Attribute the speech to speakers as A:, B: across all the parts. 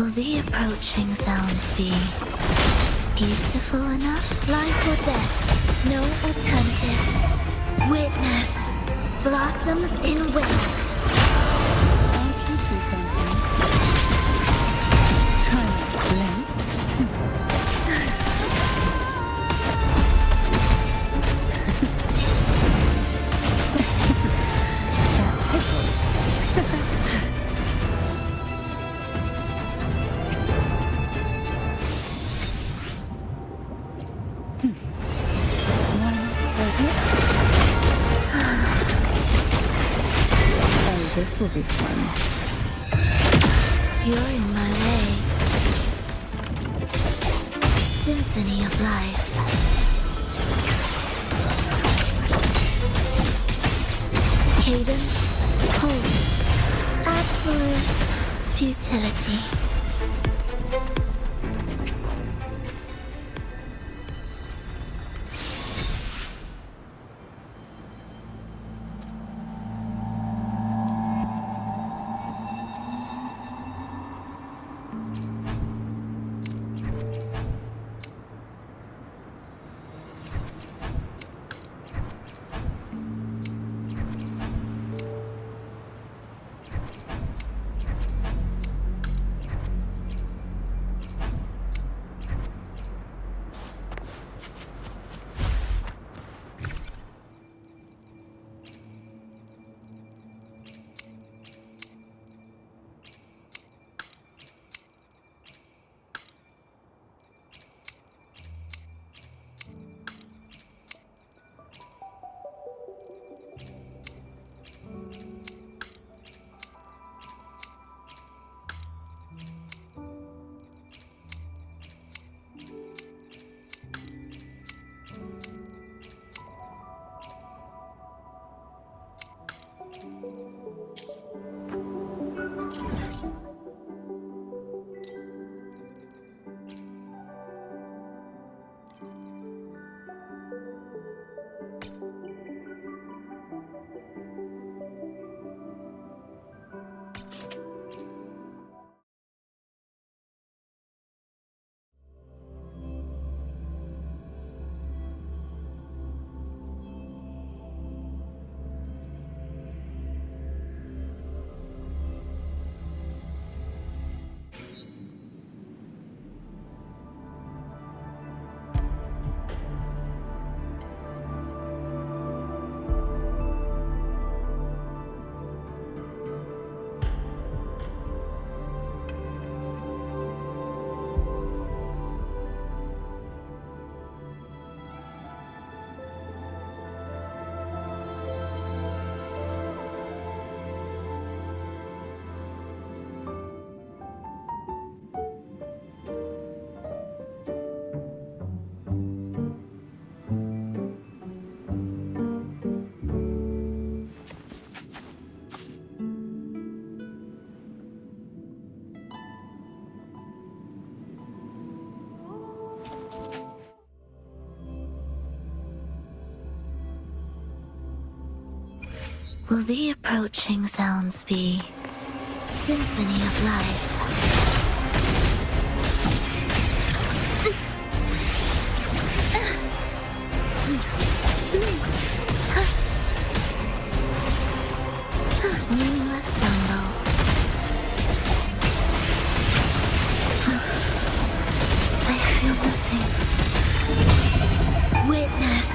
A: Will the approaching sounds be beautiful enough? Life or death, no alternative. Witness blossoms in wind.
B: Aren't you two thinking? Try not to blink. That tickles. Why not serve it? Oh, this will be fun.
A: You're in my way. Symphony of life. Cadence, hold, absolute futility. Will the approaching sounds be symphony of life? Meaningless rumble. I feel nothing. Witness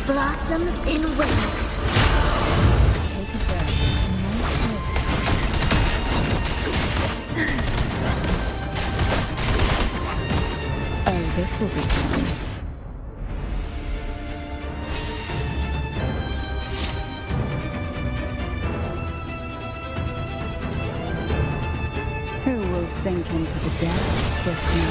A: blossoms in wind.
B: Take a breath. Oh, this will be fun. Who will sink into the depths with me?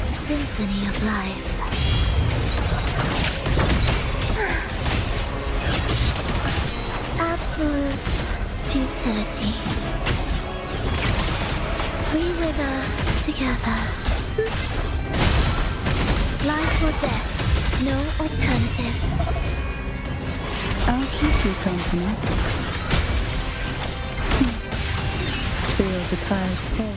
A: Symphony of life. Absolute futility. We wither together. Life or death, no alternative.
B: I'll keep you company. Feel the tide pull.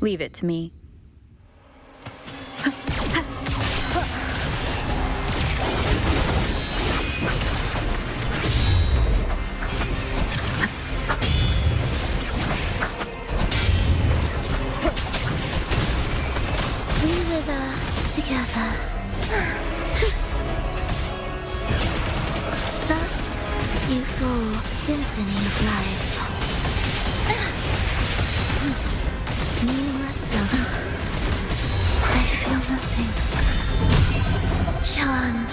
B: Leave it to me.
A: We wither together. Thus, you fall, symphony of life. Meaningless love. I feel nothing. Chant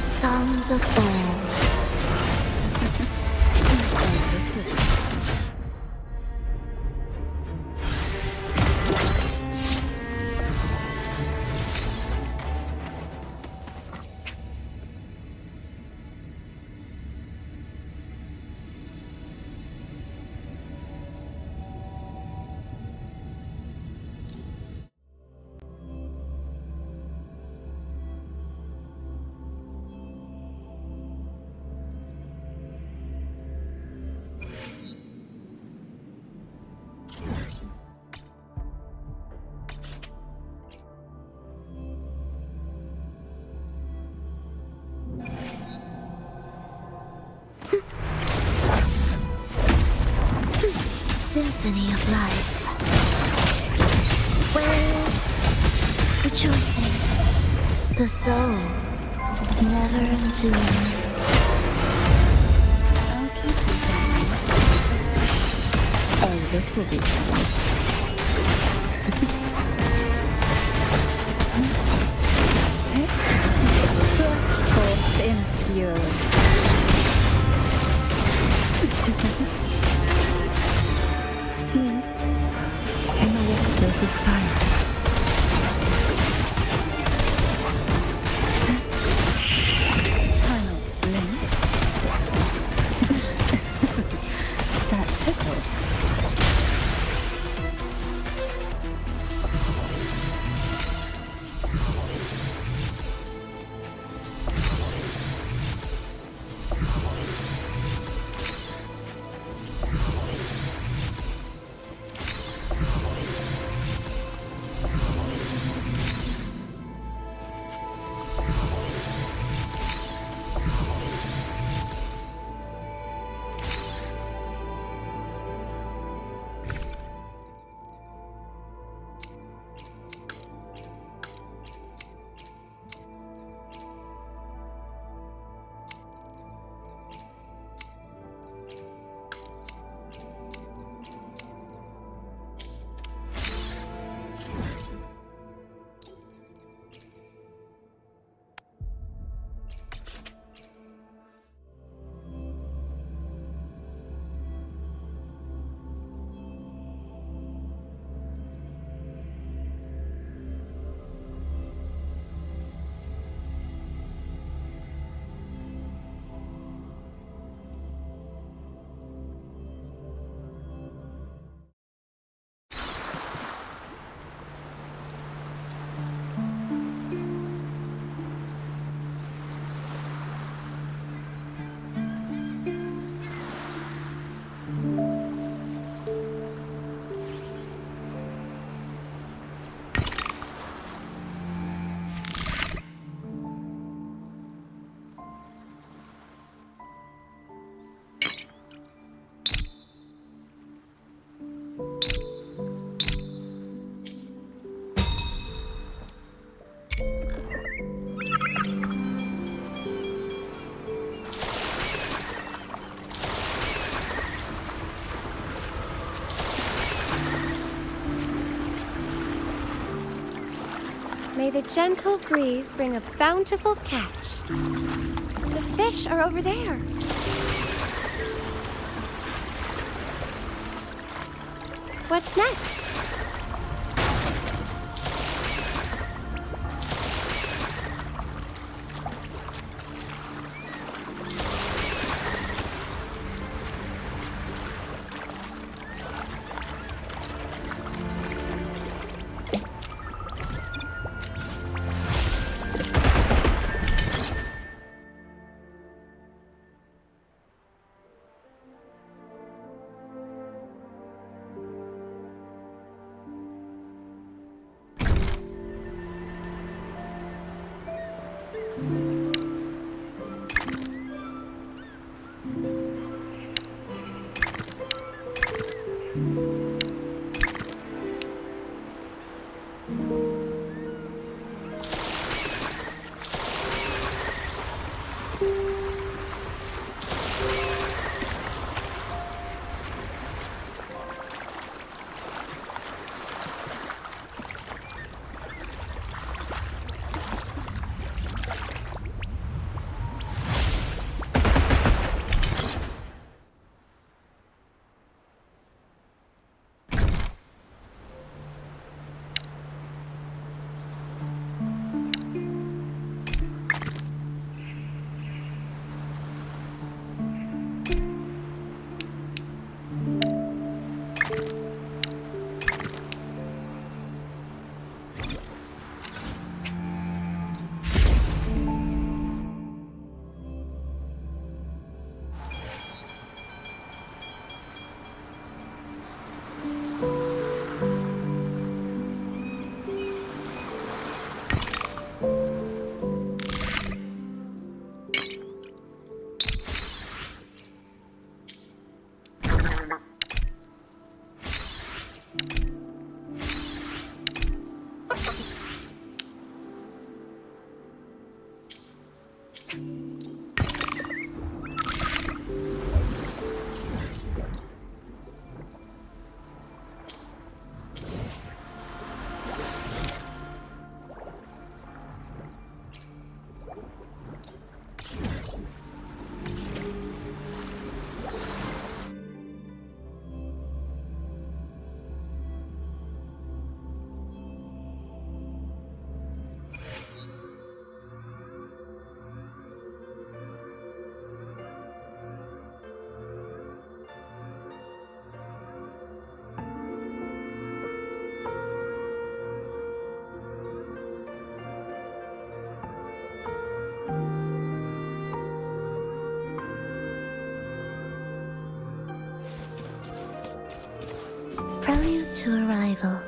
A: songs of old. Symphony of life. Where is rejoicing? The soul, never enduring.
B: I'll keep you company. Oh, this will be fun. Forth in fury. Sleep in the whispers of silence. Try not to blink. That tickles.
C: the gentle breeze bring a bountiful catch. The fish are over there. What's next?
A: Prelude to Arrival.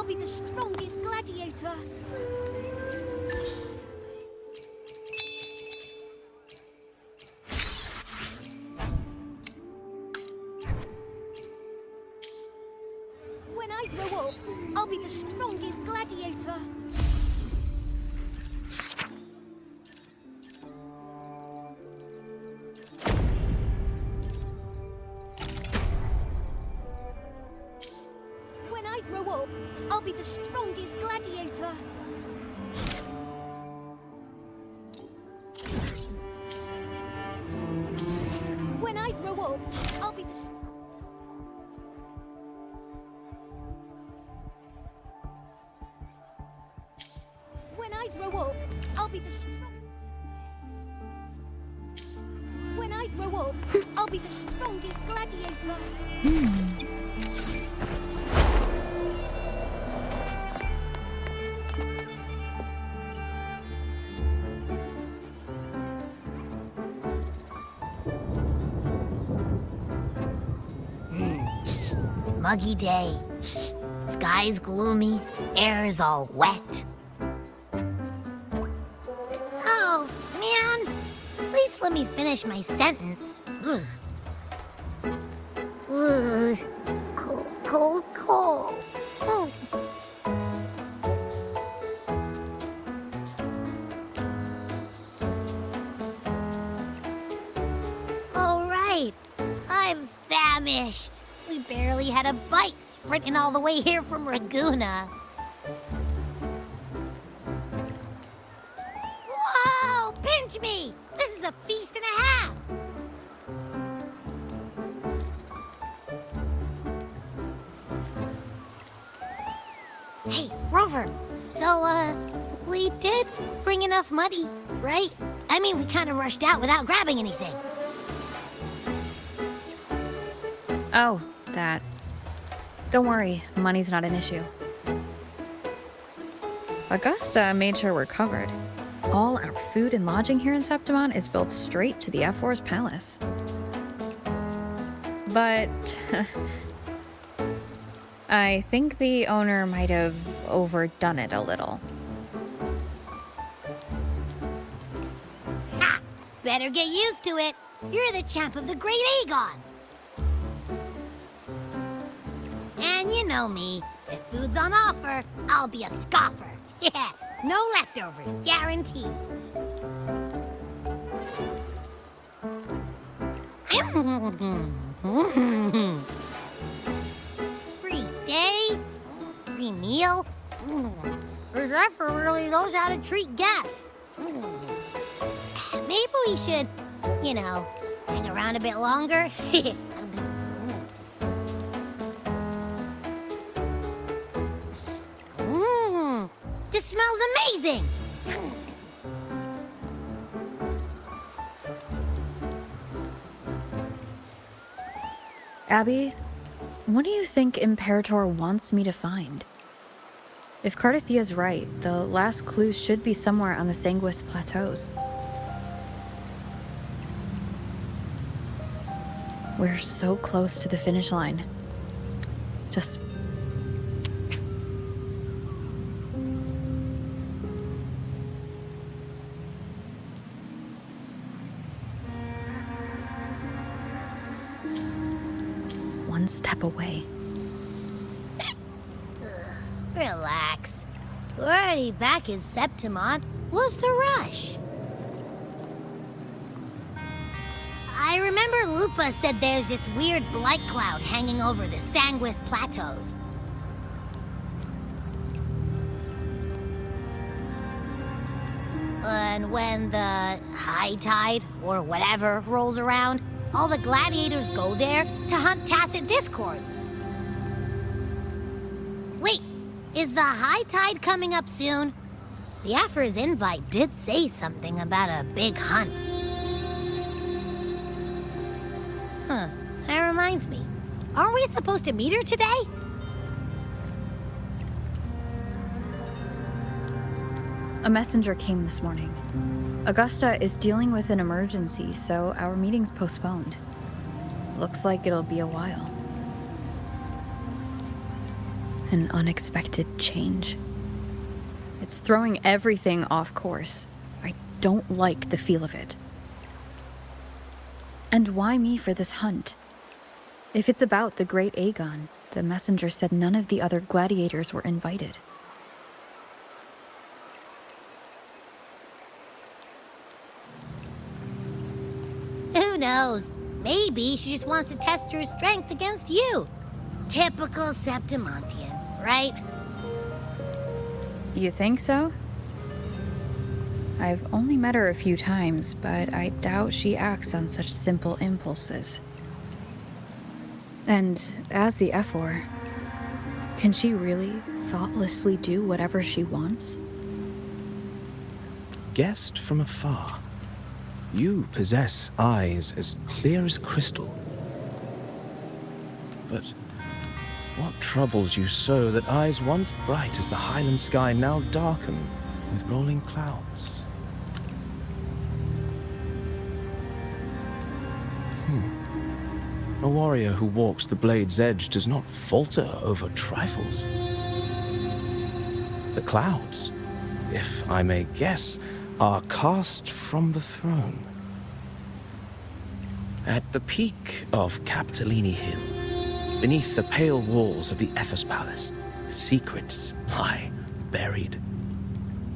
C: be the strongest gladiator. When I grow up, I'll be the strongest gladiator. When I grow up, I'll be the strongest gladiator. When I grow up, I'll be the When I grow up, I'll be the When I grow up, I'll be the strongest gladiator.
A: Muggy day. Sky's gloomy, air's all wet. Oh, man. At least let me finish my sentence. Ugh. Ugh. Cold, cold, cold. Oh. All right. I'm famished. We barely had a bite sprinting all the way here from Raguna. Whoa! Pinch me! This is a feast and a half! Hey, Rover. So, we did bring enough money, right? I mean, we kind of rushed out without grabbing anything.
B: Oh, that. Don't worry, money's not an issue. Augusta made sure we're covered. All our food and lodging here in Septimon is built straight to the F4's palace. But I think the owner might have overdone it a little.
A: Ha! Better get used to it. You're the champ of the Great Aegon. And you know me. If food's on offer, I'll be a scoffer. Yeah, no leftovers, guaranteed. Free stay, free meal. The Zephyr really knows how to treat guests. Maybe we should, you know, hang around a bit longer. This smells amazing!
B: Abby, what do you think Imperator wants me to find? If Cardathia's right, the last clue should be somewhere on the Sanguis Plateaus. We're so close to the finish line. Just... one step away.
A: Relax. We're already back in Septimon. What's the rush? I remember Lupa said there's this weird blight cloud hanging over the Sanguis Plateaus. And when the high tide, or whatever, rolls around, all the gladiators go there to hunt tacit discords. Wait, is the high tide coming up soon? The Aphra's invite did say something about a big hunt. Huh, that reminds me. Aren't we supposed to meet her today?
B: A messenger came this morning. Augusta is dealing with an emergency, so our meeting's postponed. Looks like it'll be a while. an unexpected change. It's throwing everything off course. I don't like the feel of it. And why me for this hunt? If it's about the great Aegon, the messenger said none of the other gladiators were invited.
A: Who knows? Maybe she just wants to test her strength against you. Typical Septimontian, right?
B: You think so? I've only met her a few times, but I doubt she acts on such simple impulses. And as the Ephor, can she really thoughtlessly do whatever she wants?
D: Guessed from afar, you possess eyes as clear as crystal. But what troubles you so that eyes once bright as the Highland sky now darken with rolling clouds? A warrior who walks the blade's edge does not falter over trifles. The clouds, if I may guess, are cast from the throne. At the peak of Capitolini Hill, beneath the pale walls of the Ephes Palace, secrets lie buried.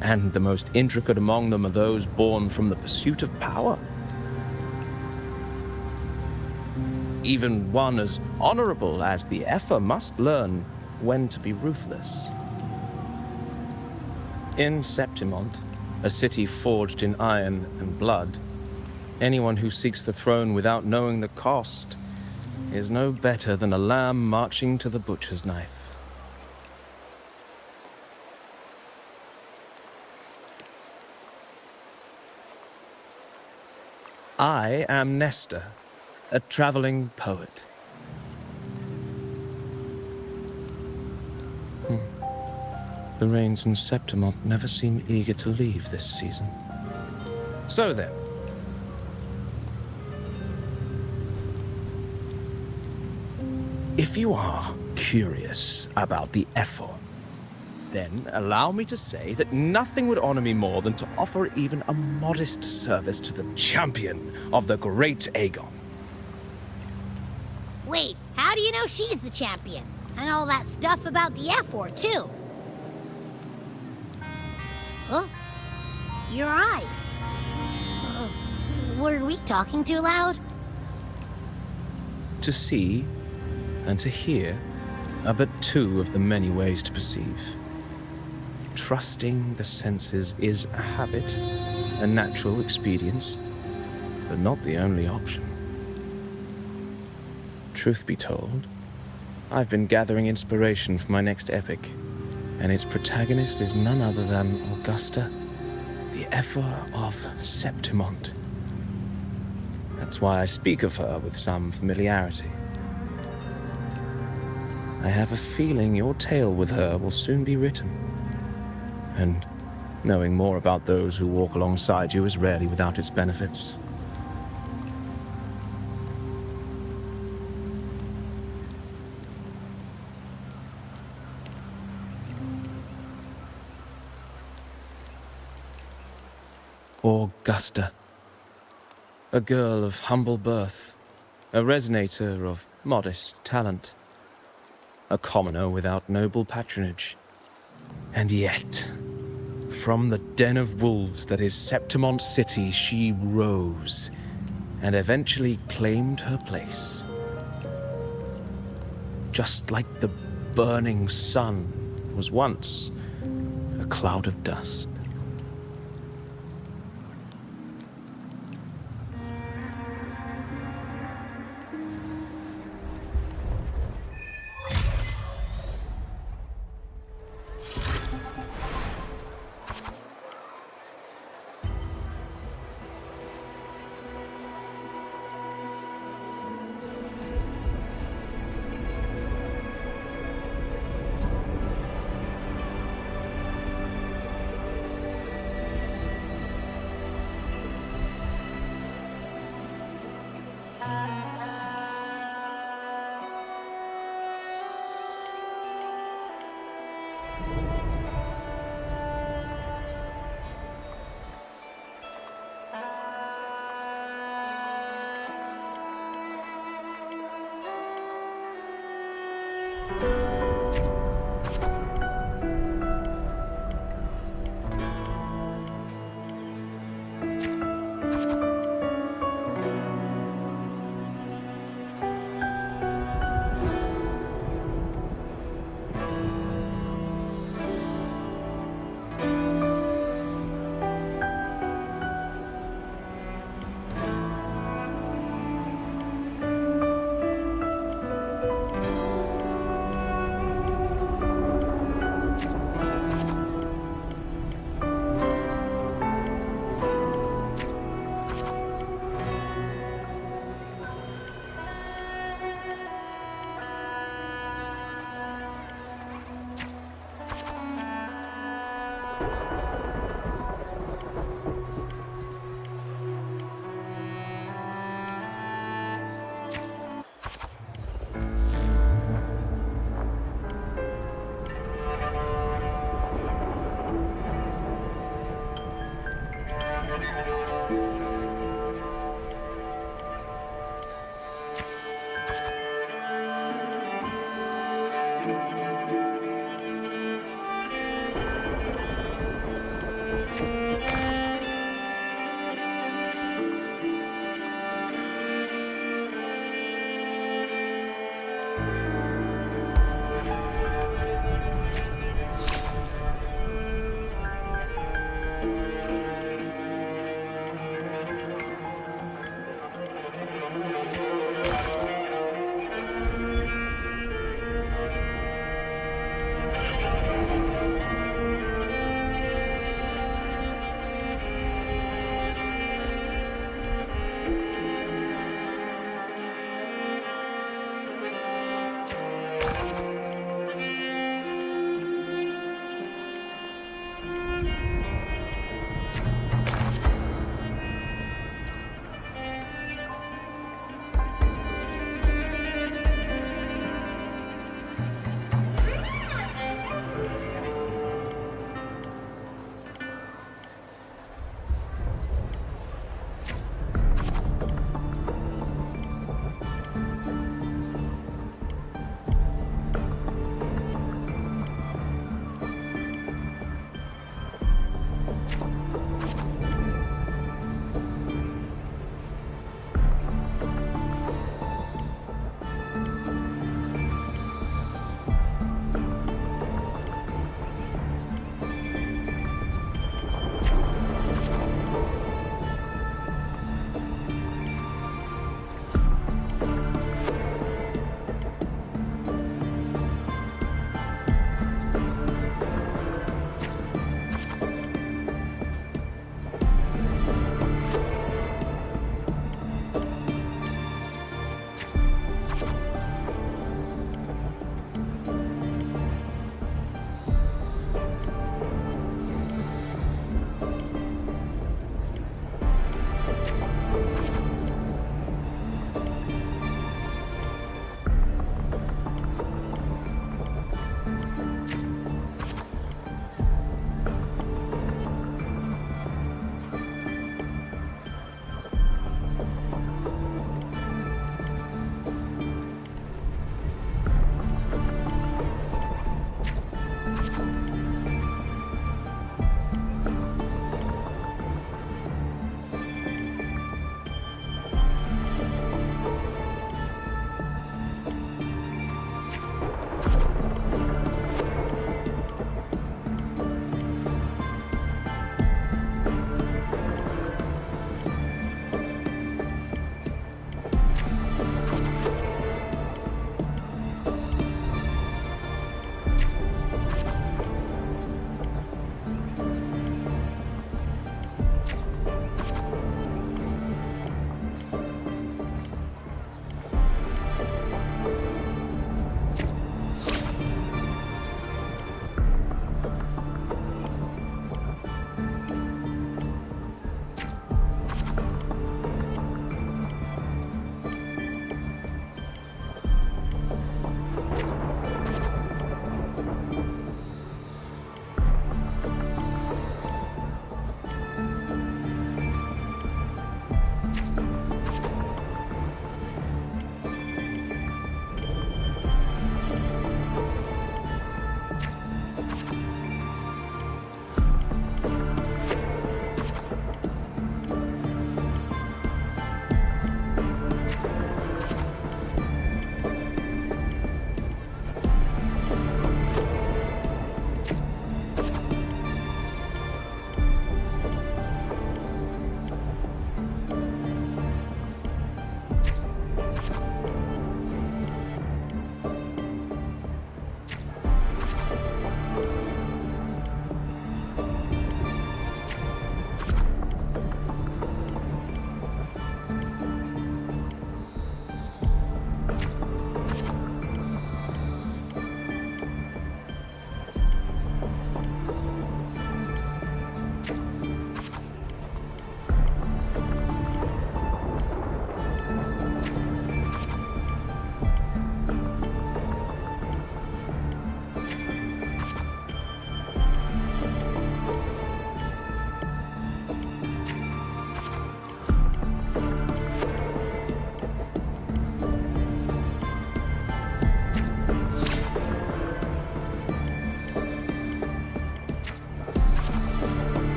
D: And the most intricate among them are those born from the pursuit of power. Even one as honorable as the Ephor must learn when to be ruthless. In Septimont, a city forged in iron and blood, anyone who seeks the throne without knowing the cost is no better than a lamb marching to the butcher's knife. I am Nestor, a traveling poet. The rains in Septimont never seem eager to leave this season. So then, if you are curious about the Ephor, then allow me to say that nothing would honor me more than to offer even a modest service to the champion of the great Aegon.
A: Wait, how do you know she's the champion? And all that stuff about the Ephor, too. Huh? Your eyes. Were we talking too loud?
D: To see and to hear are but two of the many ways to perceive. Trusting the senses is a habit, a natural expedience, but not the only option. Truth be told, I've been gathering inspiration for my next epic, and its protagonist is none other than Augusta, the Ephor of Septimont. That's why I speak of her with some familiarity. I have a feeling your tale with her will soon be written, and knowing more about those who walk alongside you is rarely without its benefits. Augusta, a girl of humble birth, a resonator of modest talent, a commoner without noble patronage. And yet, from the den of wolves that is Septimont City, she rose and eventually claimed her place. Just like the burning sun was once a cloud of dust.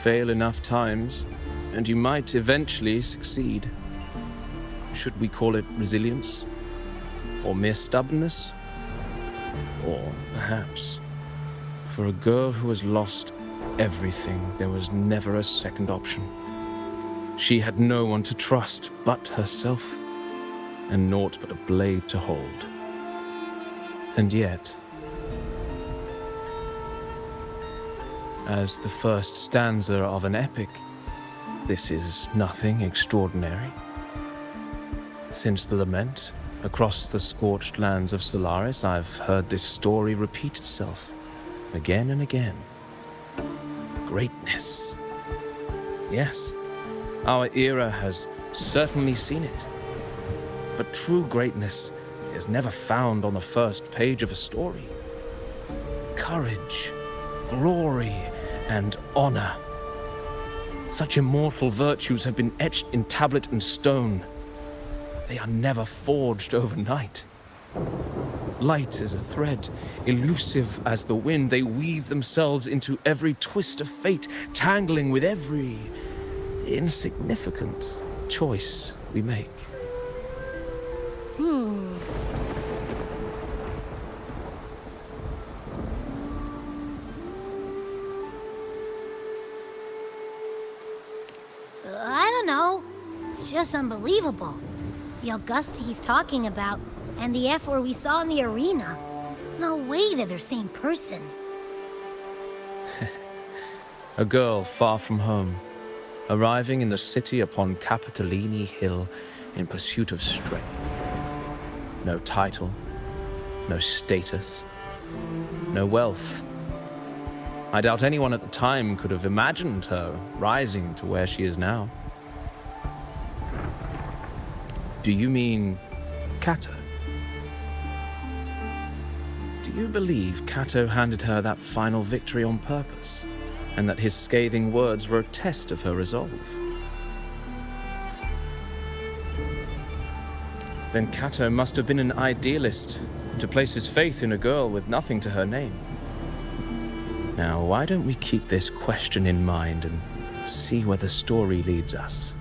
D: fail enough times, and you might eventually succeed. Should we call it resilience? Or mere stubbornness? Or perhaps, for a girl who has lost everything, there was never a second option. She had no one to trust but herself, and naught but a blade to hold. And yet, as the first stanza of an epic, this is nothing extraordinary. Since the lament, across the scorched lands of Solaris, I've heard this story repeat itself, again and again. Greatness. Yes, our era has certainly seen it. But true greatness is never found on the first page of a story. Courage, glory, and honor. Such immortal virtues have been etched in tablet and stone. They are never forged overnight. Light as a thread, elusive as the wind, they weave themselves into every twist of fate, tangling with every insignificant choice we make.
A: I don't know. It's just unbelievable. The Augusta he's talking about, and the F-word we saw in the arena. No way they're the same person.
D: A girl far from home, arriving in the city upon Capitolini Hill in pursuit of strength. No title, no status, no wealth. I doubt anyone at the time could have imagined her rising to where she is now. Do you mean Kato? Do you believe Kato handed her that final victory on purpose, and that his scathing words were a test of her resolve? Then Kato must have been an idealist, to place his faith in a girl with nothing to her name. Now, why don't we keep this question in mind and see where the story leads us?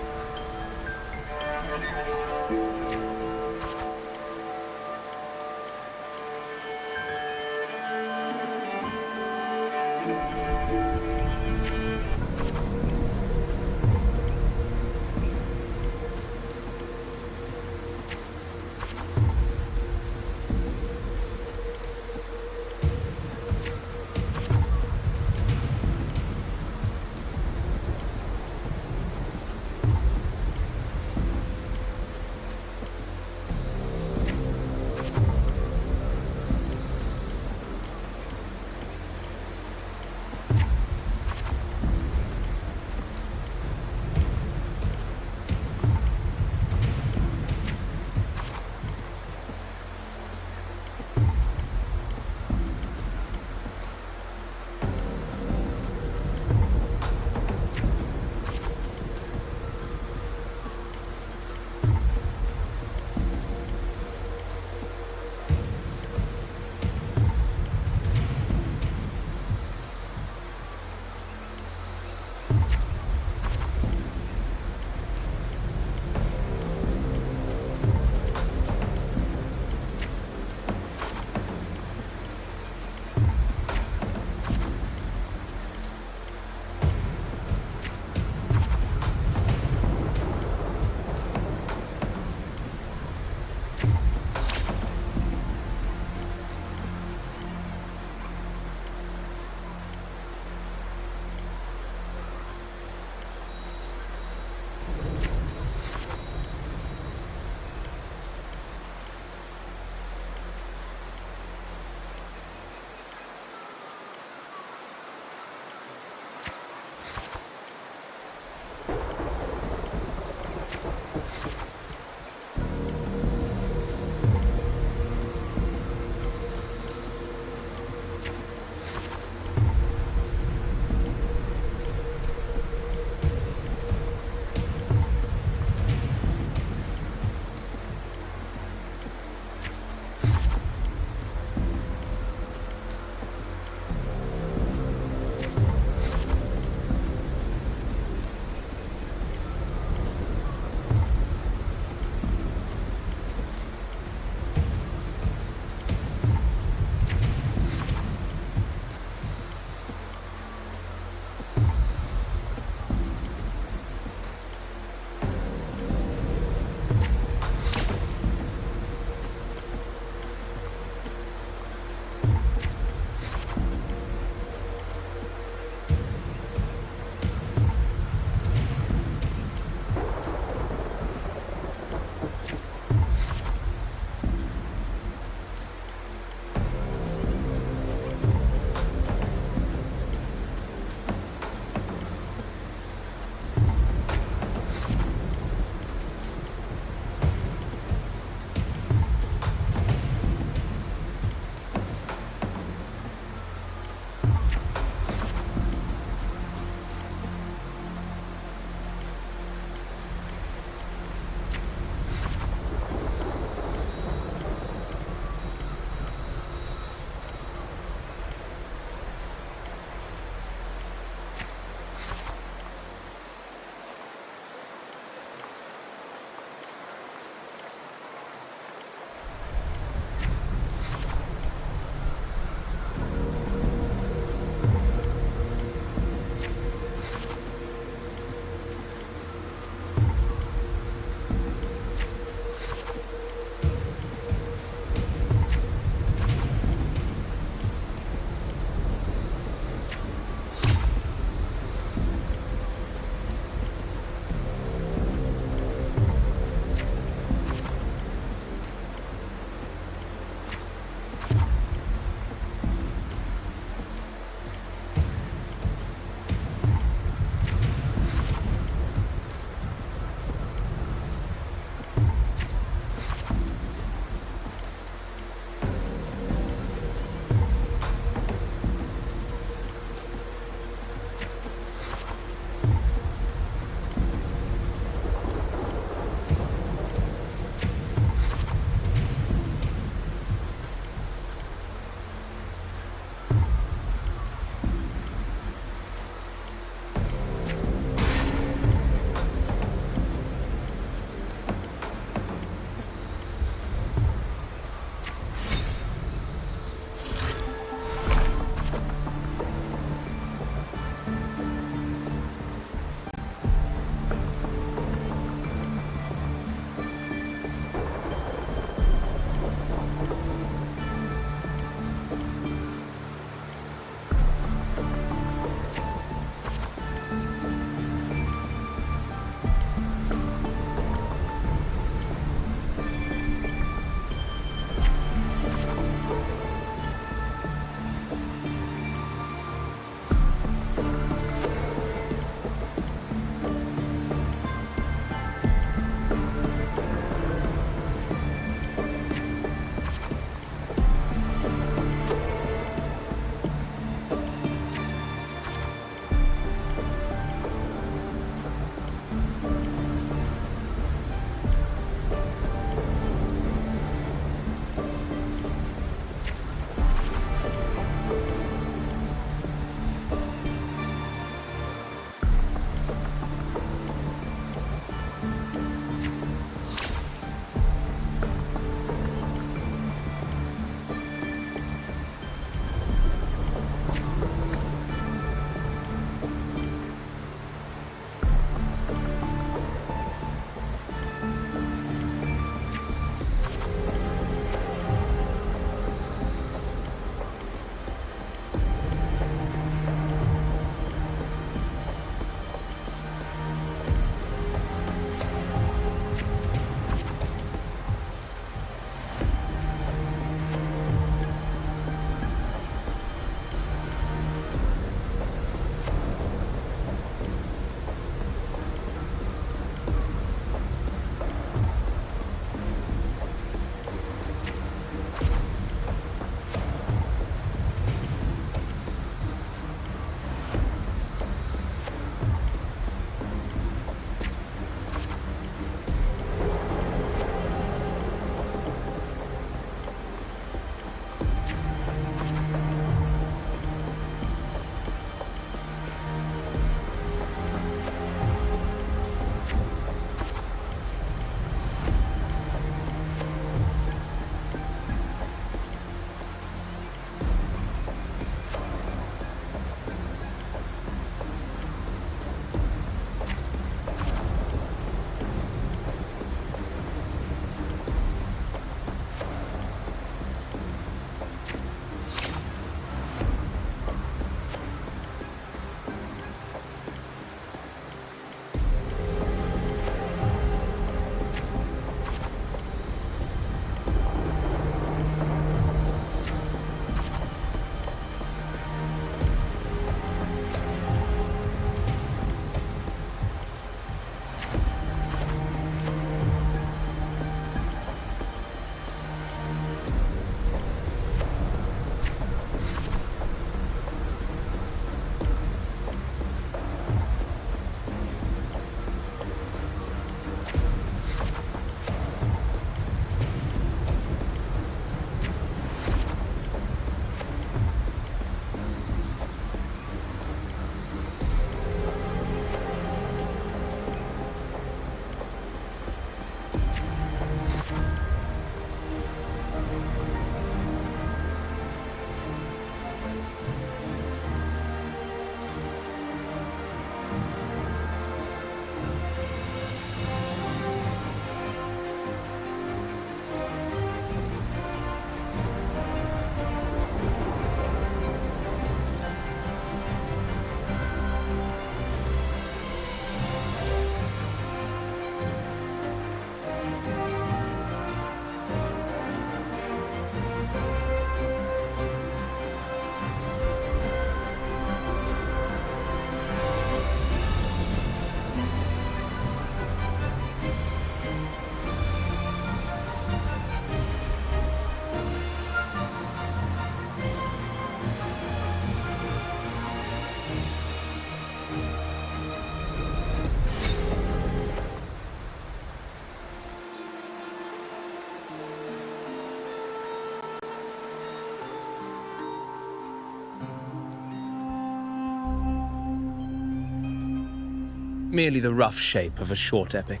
D: merely the rough shape of a short epic.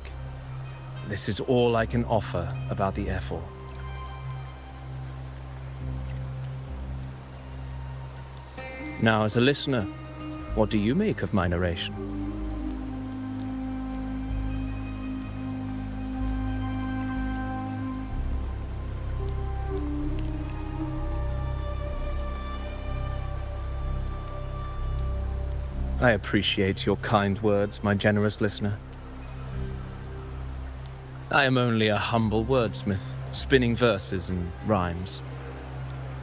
D: This is all I can offer about the Ephor. Now, as a listener, what do you make of my narration? I appreciate your kind words, my generous listener. I am only a humble wordsmith, spinning verses and rhymes.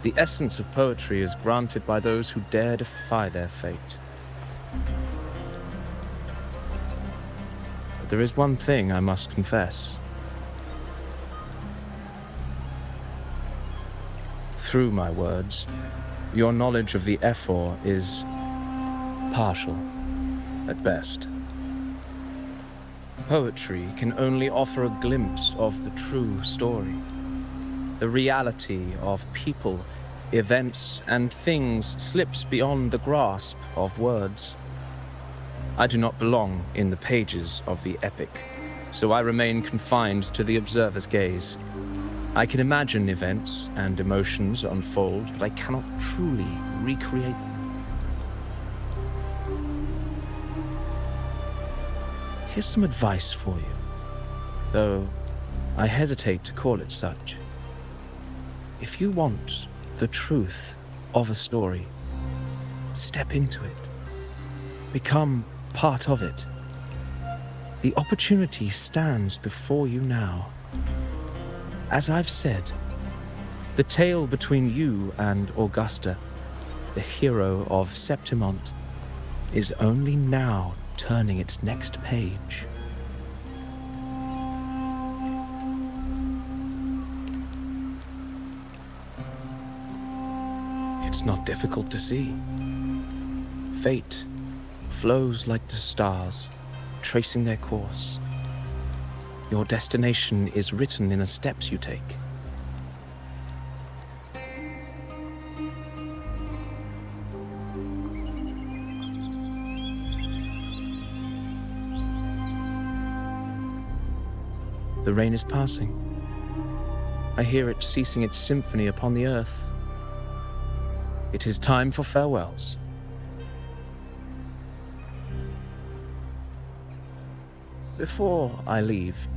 D: The essence of poetry is granted by those who dare defy their fate. But there is one thing I must confess. Through my words, your knowledge of the Ephor is partial, at best. Poetry can only offer a glimpse of the true story, the reality of people, events, and things slips beyond the grasp of words. I do not belong in the pages of the epic, so I remain confined to the observer's gaze. I can imagine events and emotions unfold, but I cannot truly recreate them. Here's some advice for you, though I hesitate to call it such. If you want the truth of a story, step into it. Become part of it. The opportunity stands before you now. As I've said, the tale between you and Augusta, the hero of Septimont, is only now turning its next page. It's not difficult to see. Fate flows like the stars, tracing their course. Your destination is written in the steps you take. The rain is passing. I hear it ceasing its symphony upon the earth. It is time for farewells. Before I leave,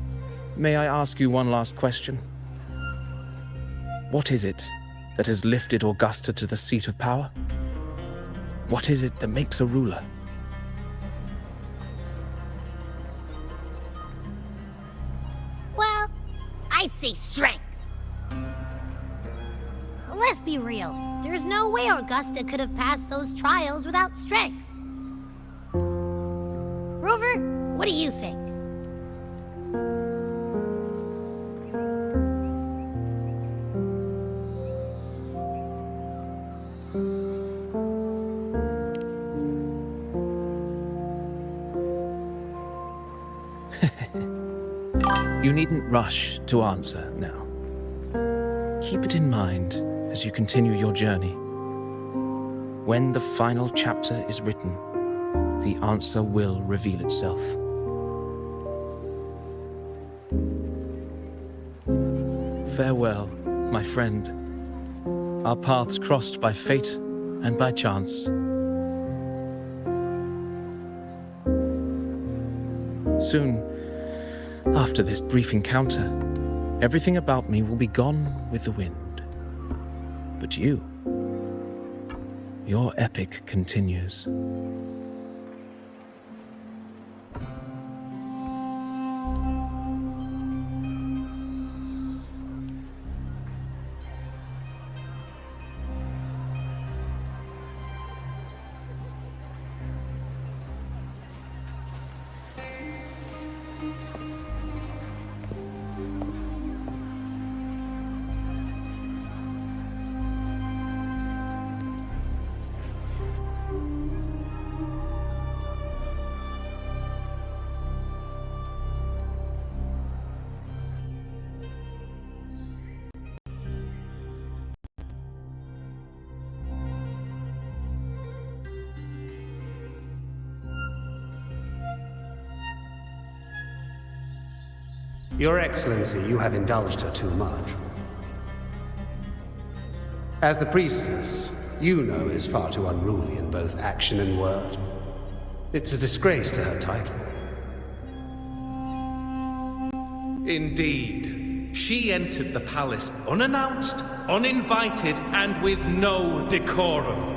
D: may I ask you one last question? What is it that has lifted Augusta to the seat of power? What is it that makes a ruler?
A: Well, I'd say strength. Let's be real. There's no way Augusta could have passed those trials without strength. Rover, what do you think?
D: You needn't rush to answer now. Keep it in mind as you continue your journey. When the final chapter is written, the answer will reveal itself. Farewell, my friend. Our paths crossed by fate and by chance. Soon, after this brief encounter, everything about me will be gone with the wind. But you, your epic continues.
E: Your Excellency, you have indulged her too much. As the priestess, Yuno is far too unruly in both action and word. It's a disgrace to her title.
F: Indeed. She entered the palace unannounced, uninvited, and with no decorum.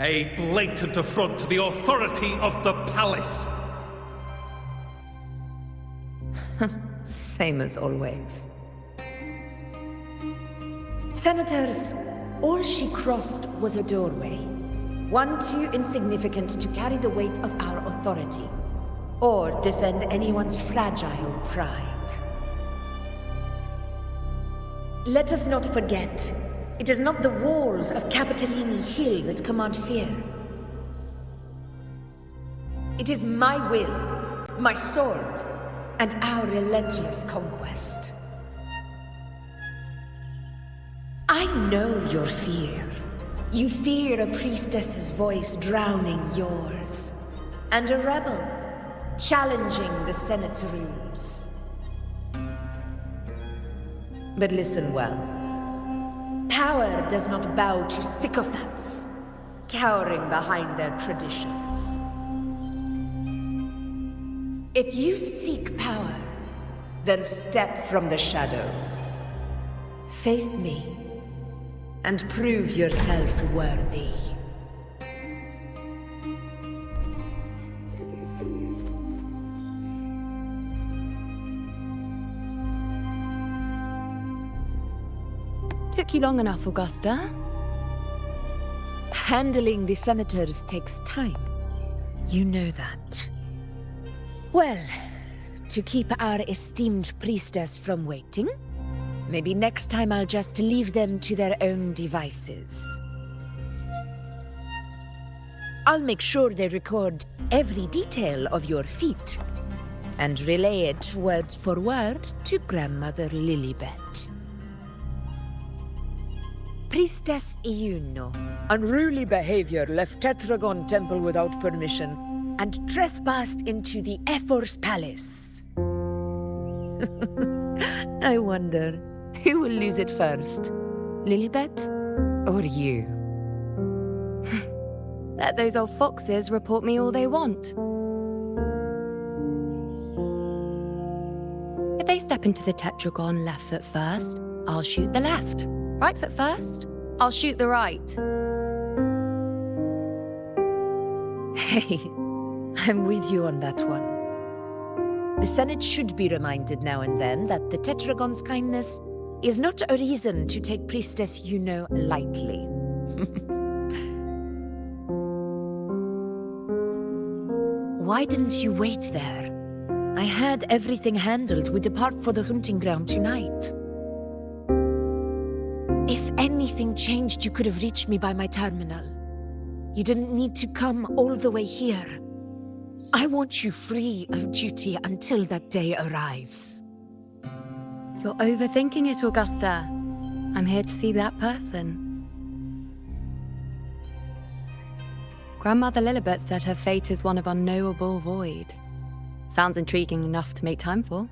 F: A blatant affront to the authority of the palace.
G: Same as always. Senators, all she crossed was a doorway. One too insignificant to carry the weight of our authority, or defend anyone's fragile pride. Let us not forget, it is not the walls of Capitolini Hill that command fear. It is my will, my sword, and our relentless conquest. I know your fear. You fear a priestess's voice drowning yours, and a rebel challenging the Senate's rules. But listen well. Power does not bow to sycophants, cowering behind their traditions. If you seek power, then step from the shadows. Face me, and prove yourself worthy.
C: Took you long enough, Augusta.
G: Handling the senators takes time. You know that. Well, to keep our esteemed priestess from waiting, maybe next time I'll just leave them to their own devices. I'll make sure they record every detail of your feat and relay it word for word to Grandmother Lilibet. Priestess Iuno. Unruly behavior left Tetragon Temple without permission and trespassed into the Ephor's palace. I wonder, who will lose it first? Lilibet or you?
C: Let those old foxes report me all they want. If they step into the Tetragon left foot first, I'll shoot the left. Right foot first, I'll shoot the right.
G: Hey, I'm with you on that one. The Senate should be reminded now and then that the Tetragon's kindness is not a reason to take Priestess Yuno lightly. Why didn't you wait there? I had everything handled. We depart for the hunting ground tonight. If anything changed, you could have reached me by my terminal. You didn't need to come all the way here. I want you free of duty until that day arrives.
C: You're overthinking it, Augusta. I'm here to see that person. Grandmother Lilibet said her fate is one of unknowable void. Sounds intriguing enough to make time for.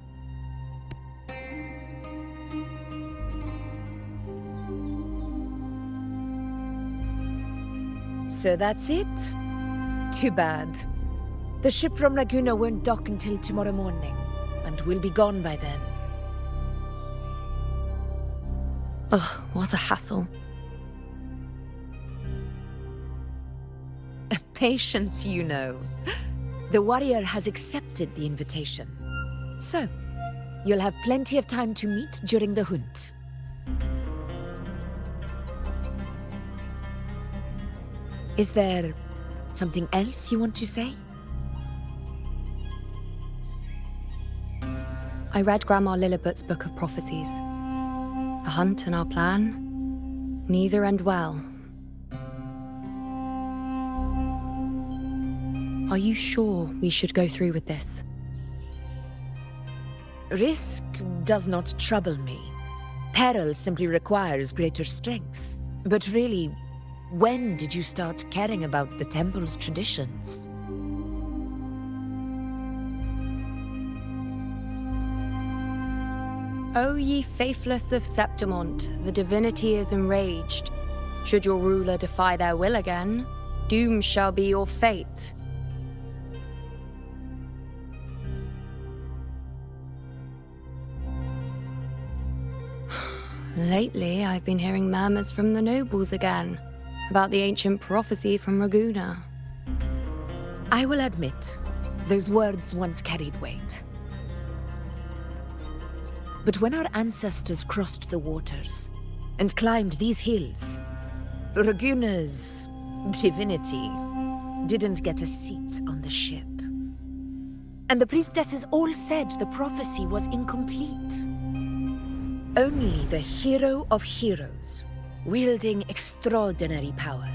G: So that's it? Too bad. The ship from Laguna won't dock until tomorrow morning, and we'll be gone by then.
C: Ugh, what a hassle.
G: Patience, you know. The warrior has accepted the invitation. So, you'll have plenty of time to meet during the hunt. Is there something else you want to say?
C: I read Grandma Lilibet's Book of Prophecies. A hunt and our plan, neither end well. Are you sure we should go through with this?
G: Risk does not trouble me. Peril simply requires greater strength. But really, when did you start caring about the temple's traditions?
C: O ye faithless of Septimont, the divinity is enraged. Should your ruler defy their will again, doom shall be your fate. Lately, I've been hearing murmurs from the nobles again about the ancient prophecy from Raguna.
G: I will admit, those words once carried weight. But when our ancestors crossed the waters and climbed these hills, Raguna's divinity didn't get a seat on the ship. And the priestesses all said the prophecy was incomplete. Only the hero of heroes, wielding extraordinary power,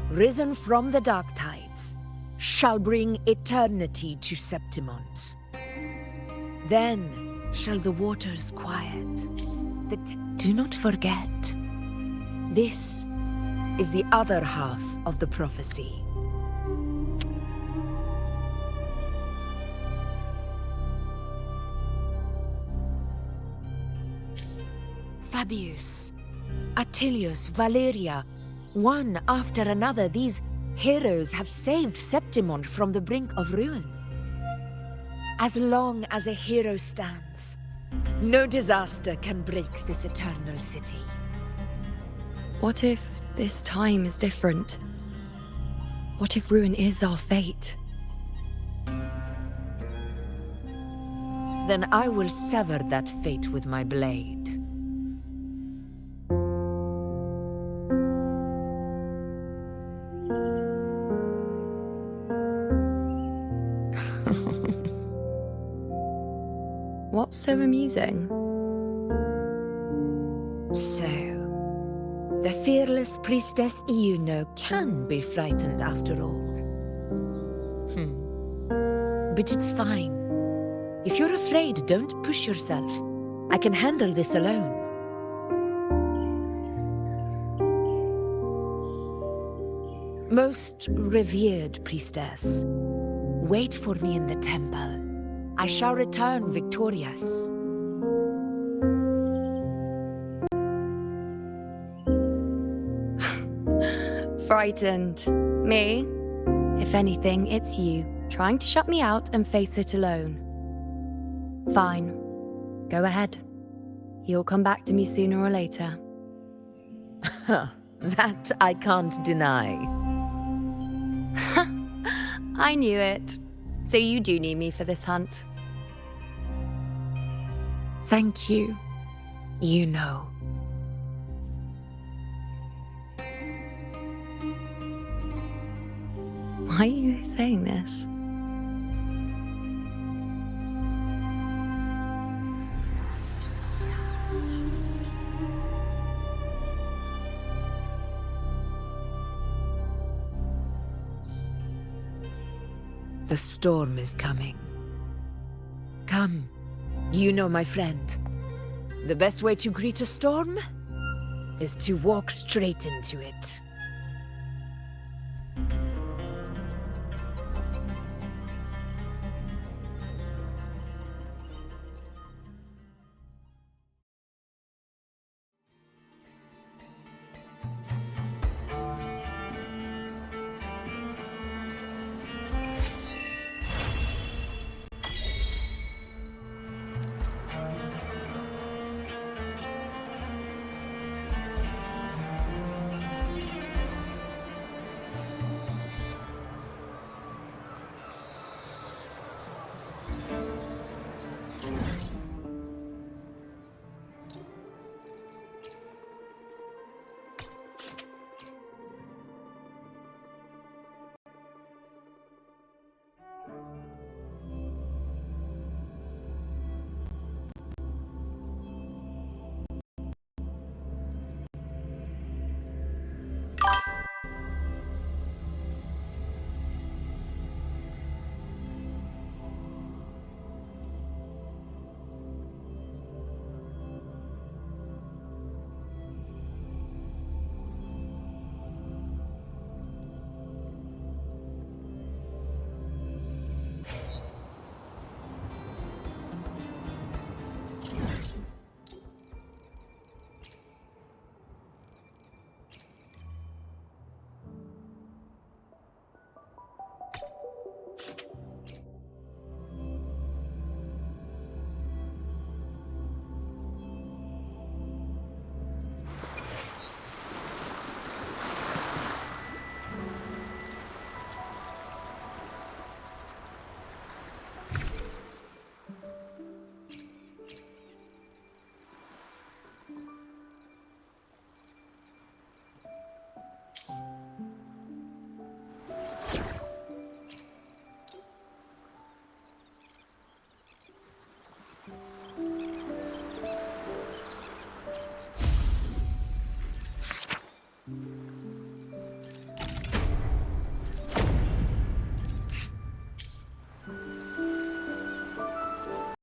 G: risen from the dark tides, shall bring eternity to Septimont. Then shall the waters quiet. Do not forget, this is the other half of the prophecy. Fabius, Attilius, Valeria, one after another, these heroes have saved Septimont from the brink of ruin. As long as a hero stands, no disaster can break this eternal city.
C: What if this time is different? What if ruin is our fate?
G: Then I will sever that fate with my blade.
C: What's so amusing?
G: So, the fearless priestess Iuno can be frightened after all. But it's fine. If you're afraid, don't push yourself. I can handle this alone. Most revered priestess, wait for me in the temple. I shall return victorious.
C: Frightened. Me? If anything, it's you, trying to shut me out and face it alone. Fine. Go ahead. You'll come back to me sooner or later.
G: That I can't deny.
C: I knew it. So you do need me for this hunt.
G: Thank you. You know.
C: Why are you saying this?
G: The storm is coming. Come, you know my friend. The best way to greet a storm is to walk straight into it.